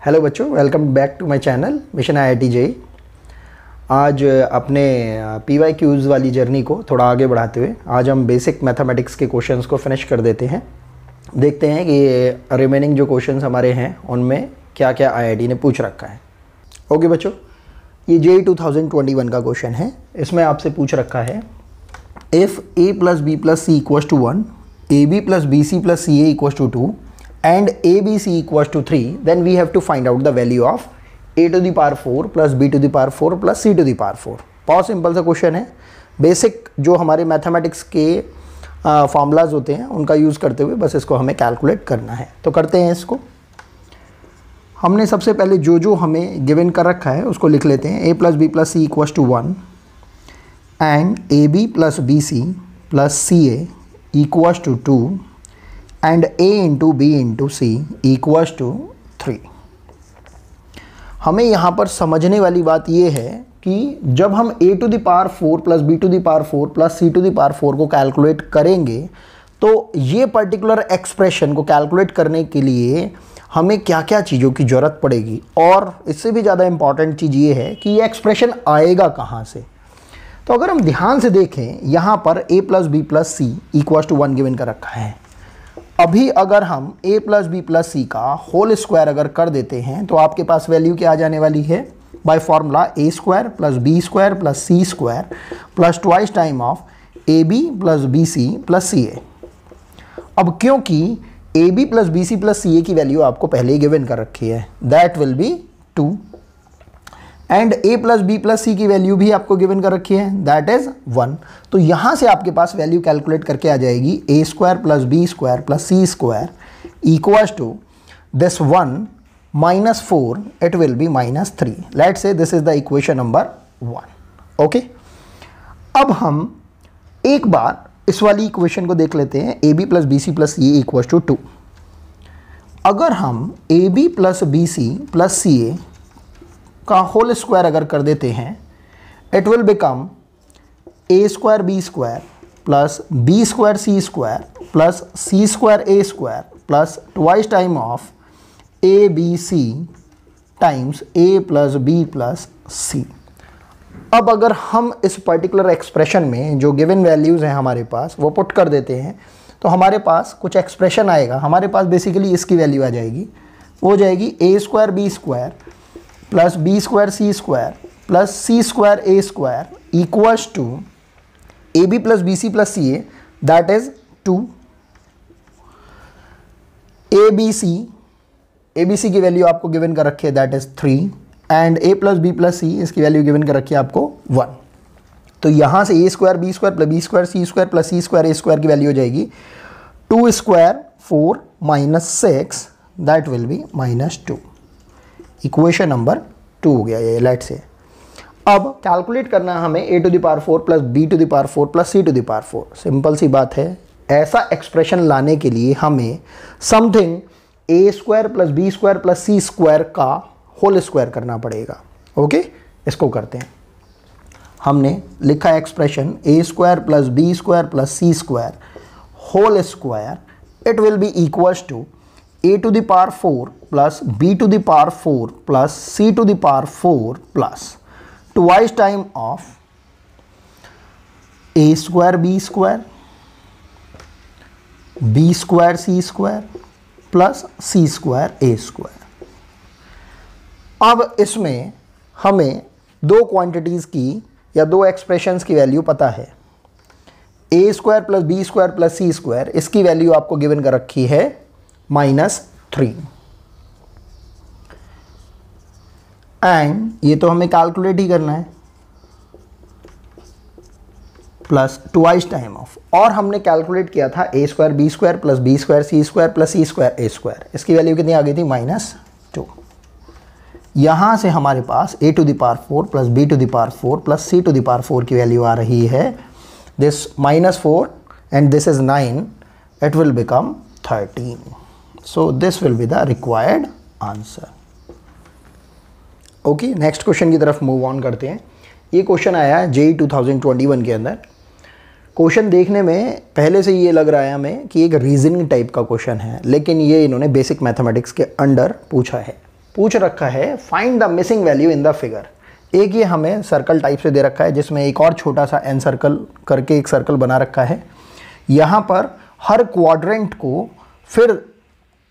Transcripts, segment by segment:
Hello बच्चों, welcome back to my channel mission IIT JEE। आज अपने PYQs वाली जर्नी को थोड़ा आगे बढ़ाते हुए आज हम बेसिक मैथमेटिक्स के क्वेश्चंस को फिनिश कर देते हैं। देखते हैं कि रिमेनिंग जो क्वेश्चंस हमारे हैं उनमें क्या क्या IIT ने पूछ रखा है। ओके बच्चों, ये JEE 2021 का क्वेश्चन है। इसमें आपसे पूछ रखा है if A + B + C = 1, AB + BC + CA = 2 and ABC = 3, then we have to find out the value of A⁴ plus B⁴ plus C⁴। बहुत सिंपल सा क्वेश्चन है। बेसिक जो हमारे मैथमेटिक्स के फार्मूलाज होते हैं उनका यूज़ करते हुए बस इसको हमें कैलकुलेट करना है। तो करते हैं इसको। हमने सबसे पहले जो हमें गिवन कर रखा है उसको लिख लेते हैं। A + B + C = 1 and AB + BC + CA = 2 and A × B × C = 3। हमें यहाँ पर समझने वाली बात ये है कि जब हम A⁴ + B⁴ + C⁴ को कैलकुलेट करेंगे तो ये पर्टिकुलर एक्सप्रेशन को कैलकुलेट करने के लिए हमें क्या क्या चीज़ों की ज़रूरत पड़ेगी, और इससे भी ज़्यादा इम्पॉर्टेंट चीज़ ये है कि ये एक्सप्रेशन आएगा कहाँ से। तो अगर हम ध्यान से देखें, यहाँ पर A + B + C = 1 गिवन कर रखा है। अभी अगर हम A + B + C का होल स्क्वायर अगर कर देते हैं तो आपके पास वैल्यू क्या आ जाने वाली है, bye formula A² + B² + C² plus twice time of AB + BC + CA। अब क्योंकि AB + BC + CA की वैल्यू आपको पहले ही गिवन कर रखी है, that will be 2, and A + B + C की वैल्यू भी आपको गिवन कर रखी है, दैट इज 1। तो यहाँ से आपके पास वैल्यू कैलकुलेट करके आ जाएगी A² + B² + C² = this 1 - 4, it will be -3। Let's say this is the equation number 1। Okay, अब हम एक बार इस वाली इक्वेशन को देख लेते हैं। AB + BC + CA = 2। अगर हम AB + BC + CA का होल स्क्वायर अगर कर देते हैं, it will become A² B² plus B² C² plus C² A² plus twice time of ABC times A + B + C। अब अगर हम इस पर्टिकुलर एक्सप्रेशन में जो गिवन वैल्यूज़ हैं हमारे पास वो पुट कर देते हैं तो हमारे पास कुछ एक्सप्रेशन आएगा। हमारे पास बेसिकली इसकी वैल्यू आ जाएगी, वो हो जाएगी A² B² plus B² C² plus C² A² equals to AB + BC + CA, that is 2। ABC की वैल्यू आपको गिवन कर रखी है, that is 3, and A + B + C इसकी वैल्यू गिवन कर रखी है आपको 1। तो यहाँ से A² B² plus B² C² plus C² A² की वैल्यू हो जाएगी 2² 4 - 6, that will be -2। Equation number 2 हो गया ये। लेट से अब कैलकुलेट करना है हमें A⁴ plus B⁴ plus C⁴। Simple सी बात है, ऐसा एक्सप्रेशन लाने के लिए हमें समथिंग A² + B² + C² का होल स्क्वायर करना पड़ेगा। ओके, इसको करते हैं। हमने लिखा expression A² + B² + C² whole square, it will be equals to A⁴ plus B⁴ plus C⁴ plus twice time of A² B² B² C² plus C² A²। अब इसमें हमें दो क्वांटिटीज़ की या दो एक्सप्रेशंस की वैल्यू पता है। A² + B² + C², इसकी वैल्यू आपको गिवन कर रखी है -3, एंड ये तो हमें कैलकुलेट ही करना है, प्लस ट्वाइस टाइम ऑफ, और हमने कैलकुलेट किया था A² B² plus B² C² plus C² A², इसकी वैल्यू कितनी आ गई थी, -2। यहाँ से हमारे पास A⁴ plus B⁴ plus C⁴ की वैल्यू आ रही है, this -4 and this is 9, it will become 13। So this will be the required answer. Okay, next question की तरफ मूव ऑन करते हैं। ये क्वेश्चन आया है JEE 2021 के अंदर। क्वेश्चन देखने में पहले से ये लग रहा है हमें कि एक रीजनिंग टाइप का क्वेश्चन है, लेकिन ये इन्होंने बेसिक मैथमेटिक्स के अंडर पूछा है। पूछ रखा है find the missing value in the figure. एक ये हमें सर्कल टाइप से दे रखा है जिसमें एक और छोटा सा एन सर्कल करके एक सर्कल बना रखा है। यहाँ पर हर क्वाड्रेंट को फिर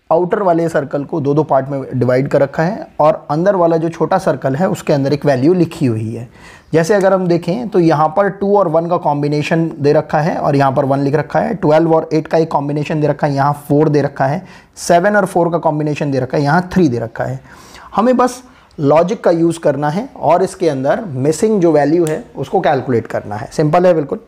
आउटर वाले सर्कल को दो दो पार्ट में डिवाइड कर रखा है और अंदर वाला जो छोटा सर्कल है उसके अंदर एक वैल्यू लिखी हुई है। जैसे अगर हम देखें तो यहाँ पर 2 और 1 का कॉम्बिनेशन दे रखा है और यहाँ पर 1 लिख रखा है। 12 और 8 का एक कॉम्बिनेशन दे रखा है, यहाँ 4 दे रखा है। 7 और 4 का कॉम्बिनेशन दे रखा है, यहाँ 3 दे रखा है। हमें बस लॉजिक का यूज़ करना है और इसके अंदर मिसिंग जो वैल्यू है उसको कैलकुलेट करना है। सिंपल है बिल्कुल।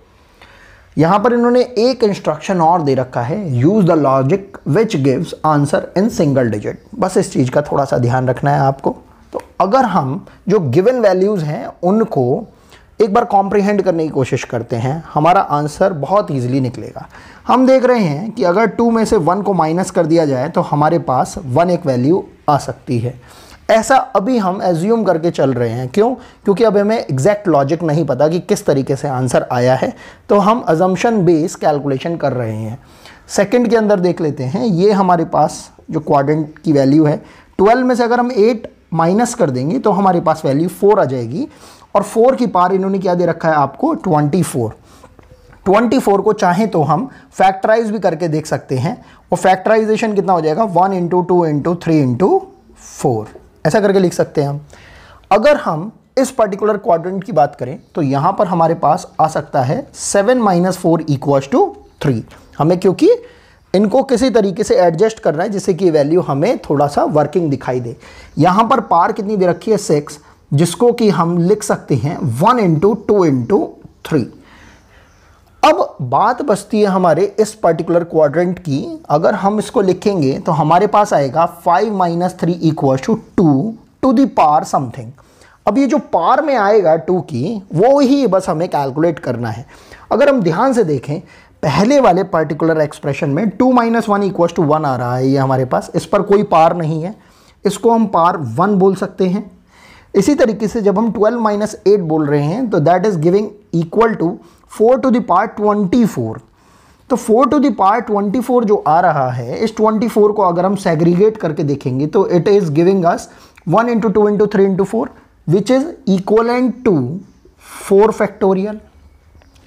यहाँ पर इन्होंने एक इंस्ट्रक्शन और दे रखा है, use the logic which gives answer in single digit. बस इस चीज़ का थोड़ा सा ध्यान रखना है आपको। तो अगर हम जो गिवन वैल्यूज़ हैं उनको एक बार कॉम्प्रिहेंड करने की कोशिश करते हैं, हमारा आंसर बहुत ईजिली निकलेगा। हम देख रहे हैं कि अगर 2 में से 1 को माइनस कर दिया जाए तो हमारे पास 1 एक वैल्यू आ सकती है। ऐसा अभी हम एज्यूम करके चल रहे हैं। क्यों? क्योंकि अब हमें एग्जैक्ट लॉजिक नहीं पता कि किस तरीके से आंसर आया है, तो हम अजम्पशन बेस कैलकुलेशन कर रहे हैं। सेकंड के अंदर देख लेते हैं, ये हमारे पास जो क्वाड्रेंट की वैल्यू है 12 में से अगर हम 8 माइनस कर देंगे तो हमारे पास वैल्यू 4 आ जाएगी। और 4 की पार इन्होंने क्या दे रखा है आपको, 24। 24 को चाहें तो हम फैक्टराइज भी करके देख सकते हैं। वो फैक्टराइजेशन कितना हो जाएगा, 1 × 2 × 3 × 4, ऐसा करके लिख सकते हैं हम। अगर हम इस पर्टिकुलर क्वाड्रेंट की बात करें तो यहाँ पर हमारे पास आ सकता है 7 - 4 = 3। हमें क्योंकि इनको किसी तरीके से एडजस्ट करना है जिससे कि वैल्यू हमें थोड़ा सा वर्किंग दिखाई दे। यहाँ पर पार कितनी दे रखी है, 6, जिसको कि हम लिख सकते हैं 1 × 2 × 3। अब बात बचती है हमारे इस पर्टिकुलर क्वाड्रेंट की। अगर हम इसको लिखेंगे तो हमारे पास आएगा 5 - 3 = 2 टू द पावर समथिंग। अब ये जो पावर में आएगा 2 की, वो ही बस हमें कैलकुलेट करना है। अगर हम ध्यान से देखें पहले वाले पर्टिकुलर एक्सप्रेशन में 2 - 1 = 1 आ रहा है, ये हमारे पास, इस पर कोई पावर नहीं है, इसको हम पावर 1 बोल सकते हैं। इसी तरीके से जब हम 12 - 8 बोल रहे हैं तो that is giving equal to 4 to the power 24। तो 4 टू द पावर 24 जो आ रहा है, इस 24 को अगर हम सेग्रीगेट करके देखेंगे तो it is giving us 1 × 2 × 3 × 4 which is equivalent to 4 factorial.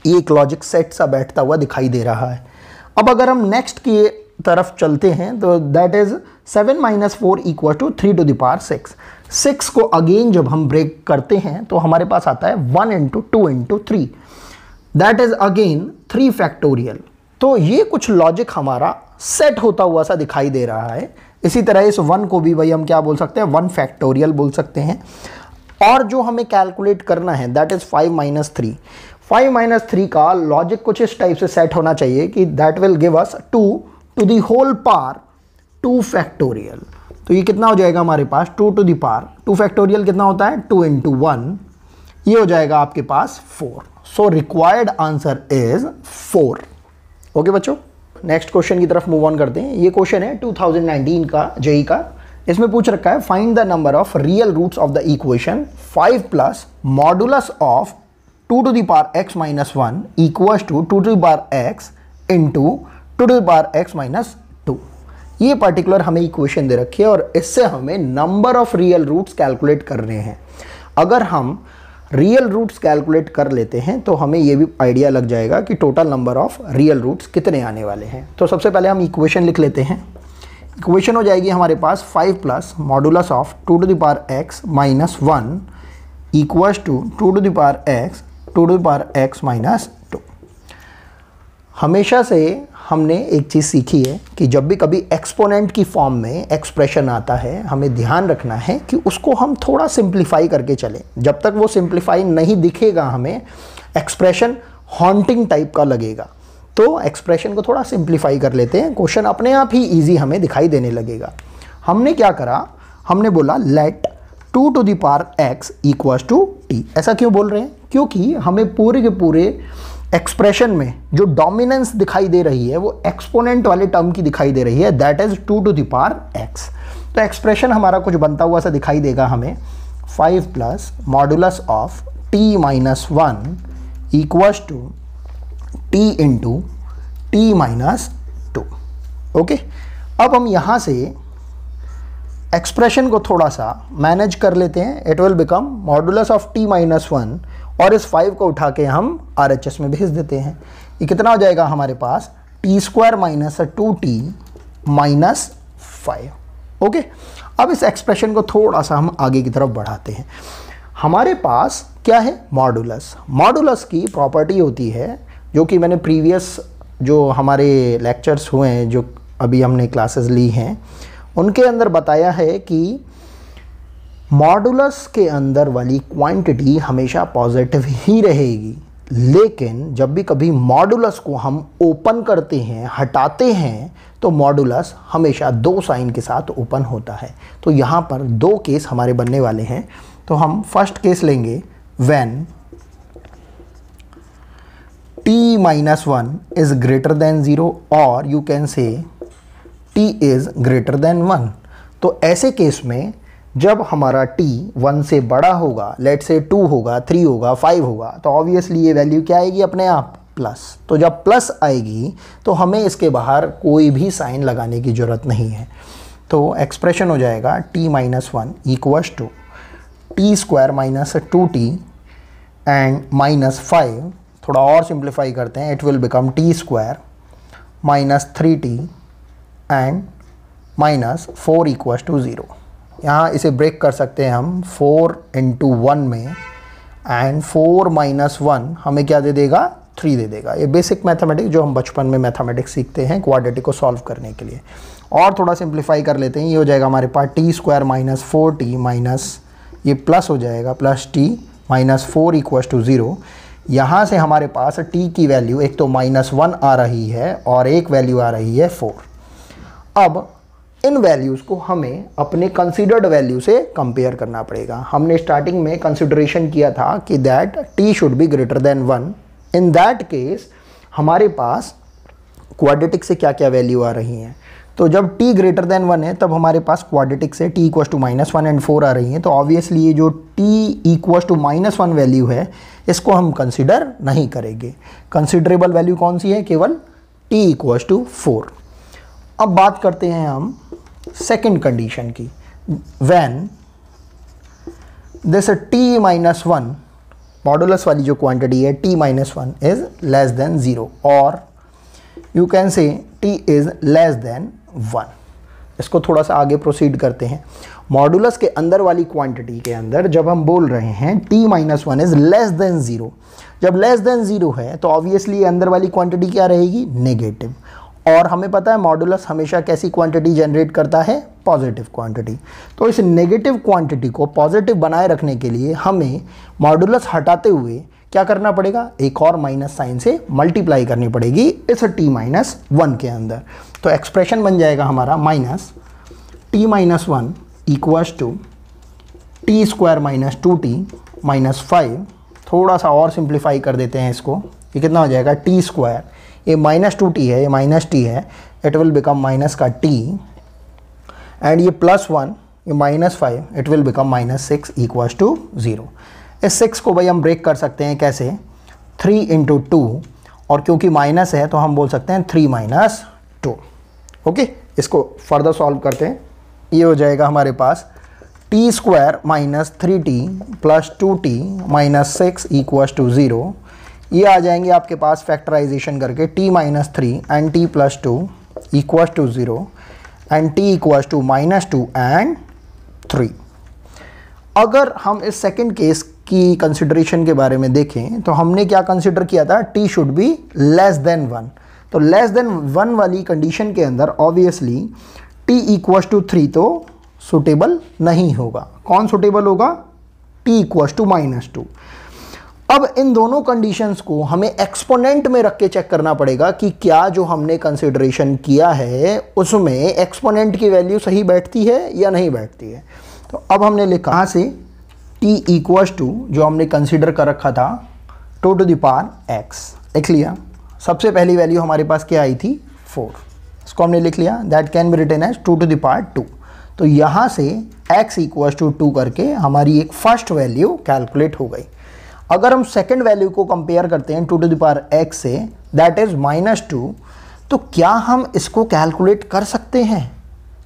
एक लॉजिक सेट सा बैठता हुआ दिखाई दे रहा है। अब अगर हम नेक्स्ट की तरफ चलते हैं तो that is 7 - 4 = 3 to the power 6। 6 को अगेन जब हम ब्रेक करते हैं तो हमारे पास आता है 1 × 2 × 3, दैट इज अगेन 3 फैक्टोरियल। तो ये कुछ लॉजिक हमारा सेट होता हुआ सा दिखाई दे रहा है। इसी तरह इस 1 को भी भाई हम क्या बोल सकते हैं, 1 फैक्टोरियल बोल सकते हैं। और जो हमें कैलकुलेट करना है दैट इज 5 - 3। 5 - 3 का लॉजिक कुछ इस टाइप से सेट होना चाहिए कि that will give us 2 to the whole power 2 factorial. तो ये कितना हो जाएगा हमारे पास, 2 टू द पावर 2 फैक्टोरियल कितना होता है, 2 × 1, ये हो जाएगा आपके पास 4। So required answer is 4। Okay बच्चों, नेक्स्ट क्वेश्चन की तरफ मूव ऑन करते हैं। ये क्वेश्चन है 2019 का जेई का। इसमें पूछ रखा है find the number of real roots of the equation 5 + modulus of 2 to the power x - 1 = 2 to the power x × 2 to the power x - 2। ये पर्टिकुलर हमें इक्वेशन दे रखी है और इससे हमें number of real roots calculate करने हैं। अगर हम रियल रूट्स कैलकुलेट कर लेते हैं तो हमें ये भी आइडिया लग जाएगा कि total number of real roots कितने आने वाले हैं। तो सबसे पहले हम इक्वेशन लिख लेते हैं। इक्वेशन हो जाएगी हमारे पास 5 + modulus of 2 to the power x - 1 = 2 to the power x 2 to the power x - 2। हमेशा से हमने एक चीज़ सीखी है कि जब भी कभी एक्सपोनेंट की फॉर्म में एक्सप्रेशन आता है, हमें ध्यान रखना है कि उसको हम थोड़ा सिंप्लीफाई करके चलें। जब तक वो सिंप्लीफाई नहीं दिखेगा हमें एक्सप्रेशन हॉन्टिंग टाइप का लगेगा। तो एक्सप्रेशन को थोड़ा सिंप्लीफाई कर लेते हैं, क्वेश्चन अपने आप ही ईजी हमें दिखाई देने लगेगा। हमने क्या करा, हमने बोला let 2 to the power x = t। ऐसा क्यों बोल रहे हैं, क्योंकि हमें पूरे के पूरे एक्सप्रेशन में जो डोमिनेंस दिखाई दे रही है वो एक्सपोनेंट वाले टर्म की दिखाई दे रही है, that is 2 to the power x। तो एक्सप्रेशन हमारा कुछ बनता हुआ सा दिखाई देगा हमें 5 + modulus of t - 1 = t × t - 2। Okay, अब हम यहाँ से एक्सप्रेशन को थोड़ा सा मैनेज कर लेते हैं। It will become modulus of t minus 1 और इस 5 को उठा के हम RHS में भेज देते हैं। ये कितना हो जाएगा हमारे पास, t square minus 2t minus 5। Okay, अब इस एक्सप्रेशन को थोड़ा सा हम आगे की तरफ बढ़ाते हैं। हमारे पास क्या है, मॉडुलस। मॉडुलस की प्रॉपर्टी होती है जो कि मैंने प्रीवियस जो हमारे लेक्चर्स हुए हैं, जो अभी हमने क्लासेस ली हैं, उनके अंदर बताया है कि मॉडुलस के अंदर वाली क्वांटिटी हमेशा पॉजिटिव ही रहेगी, लेकिन जब भी कभी मॉडुलस को हम ओपन करते हैं, हटाते हैं, तो मॉडुलस हमेशा 2 साइन के साथ ओपन होता है। तो यहाँ पर 2 केस हमारे बनने वाले हैं। तो हम फर्स्ट केस लेंगे, when t minus 1 is greater than 0 और you can say t is greater than 1। तो ऐसे केस में जब हमारा t 1 से बड़ा होगा, लेट से 2 होगा, 3 होगा, 5 होगा, तो ऑब्वियसली ये वैल्यू क्या आएगी अपने आप, प्लस। तो जब प्लस आएगी तो हमें इसके बाहर कोई भी साइन लगाने की ज़रूरत नहीं है। तो एक्सप्रेशन हो जाएगा t minus 1 equals to t square minus 2t and minus 5। थोड़ा और सिंप्लीफाई करते हैं, it will become t square minus 3t and minus 4 equals to 0। यहाँ इसे ब्रेक कर सकते हैं हम 4 इंटू 1 में, एंड 4 माइनस 1 हमें क्या दे देगा, 3 दे देगा। ये बेसिक मैथमेटिक्स जो हम बचपन में मैथमेटिक्स सीखते हैं क्वाड्रेटिक को सॉल्व करने के लिए। और थोड़ा सिंप्लीफाई कर लेते हैं, ये हो जाएगा हमारे पास t square minus 4t minus ये प्लस हो जाएगा plus t minus 4 equals to 0। यहाँ से हमारे पास t की वैल्यू एक तो -1 आ रही है और एक वैल्यू आ रही है 4। अब इन वैल्यूज़ को हमें अपने कंसीडर्ड वैल्यू से कंपेयर करना पड़ेगा। हमने स्टार्टिंग में कंसिडरेशन किया था कि that t should be greater than 1। In that case हमारे पास क्वाड्रेटिक से क्या क्या वैल्यू आ रही हैं। तो जब t ग्रेटर देन 1 है तब हमारे पास क्वाड्रेटिक से t इक्वल्स टू -1 एंड 4 आ रही हैं। तो ऑब्वियसली ये जो t इक्वल्स टू -1 वैल्यू है इसको हम कंसिडर नहीं करेंगे। कंसिडरेबल वैल्यू कौन सी है, केवल t इक्वल्स टू 4। अब बात करते हैं हम सेकंड कंडीशन की, when this t minus 1 modulus वाली जो क्वांटिटी है t minus 1 is less than 0 और you can say t is less than 1। इसको थोड़ा सा आगे प्रोसीड करते हैं। मॉडुलस के अंदर वाली क्वांटिटी के अंदर जब हम बोल रहे हैं t minus 1 is less than 0, जब लेस देन 0 है तो ऑब्वियसली अंदर वाली क्वांटिटी क्या रहेगी, नेगेटिव। और हमें पता है मॉडुलस हमेशा कैसी क्वांटिटी जनरेट करता है, पॉजिटिव क्वांटिटी। तो इस नेगेटिव क्वांटिटी को पॉजिटिव बनाए रखने के लिए हमें मॉडुलस हटाते हुए क्या करना पड़ेगा, एक और माइनस साइन से मल्टीप्लाई करनी पड़ेगी इस t माइनस 1 के अंदर। तो एक्सप्रेशन बन जाएगा हमारा minus t minus 1 equals to t square minus 2t minus 5। थोड़ा सा और सिंप्लीफाई कर देते हैं इसको, ये कितना हो जाएगा, t स्क्वायर, ये माइनस 2t है, ये माइनस t है, इट विल बिकम माइनस का t एंड ये प्लस 1, ये minus 5, it will become minus 6 equals to 0। इस 6 को भाई हम ब्रेक कर सकते हैं कैसे, 3 इंटू 2, और क्योंकि माइनस है तो हम बोल सकते हैं 3 माइनस 2। ओके, इसको फर्दर सॉल्व करते हैं। ये हो जाएगा हमारे पास t square minus 3t plus 2t minus 6 equals to 0। ये आ जाएंगे आपके पास फैक्टराइजेशन करके t minus 3 and t plus 2 equals to 0 and t equals to minus 2 and 3। अगर हम इस सेकंड केस की कंसिडरेशन के बारे में देखें तो हमने क्या कंसिडर किया था, t should be less than 1। तो लेस देन 1 वाली कंडीशन के अंदर ऑब्वियसली t इक्वल्स टू 3 तो सुटेबल नहीं होगा। कौन सुटेबल होगा, t इक्वल्स टू माइनस 2। अब इन दोनों कंडीशंस को हमें एक्सपोनेंट में रख के चेक करना पड़ेगा कि क्या जो हमने कंसिडरेशन किया है उसमें एक्सपोनेंट की वैल्यू सही बैठती है या नहीं बैठती है। तो अब हमने लिखा कहाँ से, t इक्वल्स टू जो हमने कंसिडर कर रखा था 2 टू द पावर x लिख लिया। सबसे पहली वैल्यू हमारे पास क्या आई थी, 4, इसको हमने लिख लिया, that can be written as 2 to the power 2। तो यहाँ से x इक्वल्स टू 2 करके हमारी एक फर्स्ट वैल्यू कैलकुलेट हो गई। अगर हम सेकंड वैल्यू को कंपेयर करते हैं 2 टू द पावर x से, दैट इज -2, तो क्या हम इसको कैलकुलेट कर सकते हैं,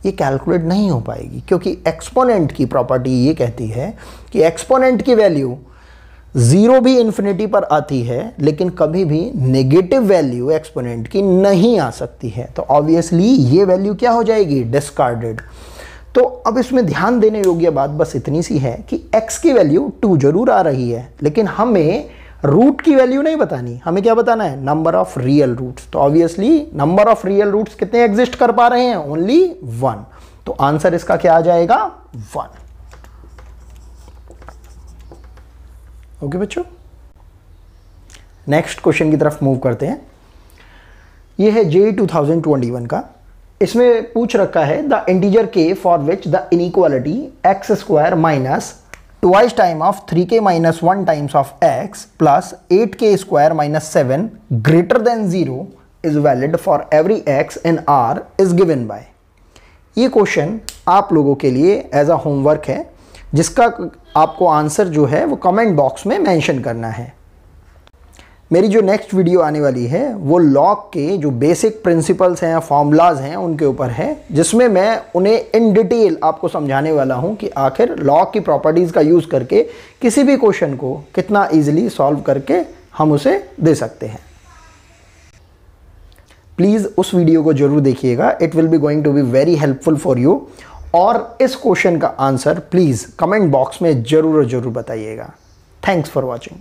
ये कैलकुलेट नहीं हो पाएगी, क्योंकि एक्सपोनेंट की प्रॉपर्टी ये कहती है कि एक्सपोनेंट की वैल्यू 0 भी इन्फिनिटी पर आती है, लेकिन कभी भी नेगेटिव वैल्यू एक्सपोनेंट की नहीं आ सकती है। तो ऑब्वियसली ये वैल्यू क्या हो जाएगी, डिस्कार्डेड। तो अब इसमें ध्यान देने योग्य बात बस इतनी सी है कि x की वैल्यू 2 जरूर आ रही है, लेकिन हमें रूट की वैल्यू नहीं बतानी, हमें क्या बताना है, नंबर ऑफ रियल रूट्स। तो obviously number of real roots कितने एग्जिस्ट कर पा रहे हैं, ओनली 1। तो आंसर इसका क्या आ जाएगा, 1। ओके बच्चों, नेक्स्ट क्वेश्चन की तरफ मूव करते हैं। ये है JEE 2021 का। इसमें पूछ रखा है the integer k for which the inequality x square minus twice time of 3k minus 1 times of x plus 8k square minus 7 greater than 0 is valid for every x in R is given by. ये question आप लोगों के लिए as a homework है, जिसका आपको answer जो है वो कमेंट बॉक्स में मेंशन करना है। मेरी जो नेक्स्ट वीडियो आने वाली है वो लॉग के जो बेसिक प्रिंसिपल्स हैं, फॉर्मूलाज हैं, उनके ऊपर है, जिसमें मैं उन्हें इन डिटेल आपको समझाने वाला हूं कि आखिर लॉग की प्रॉपर्टीज़ का यूज़ करके किसी भी क्वेश्चन को कितना ईजिली सॉल्व करके हम उसे दे सकते हैं। प्लीज़ उस वीडियो को जरूर देखिएगा, it will be going to be very helpful for you. और इस क्वेश्चन का आंसर प्लीज़ कमेंट बॉक्स में ज़रूर बताइएगा। Thanks for watching.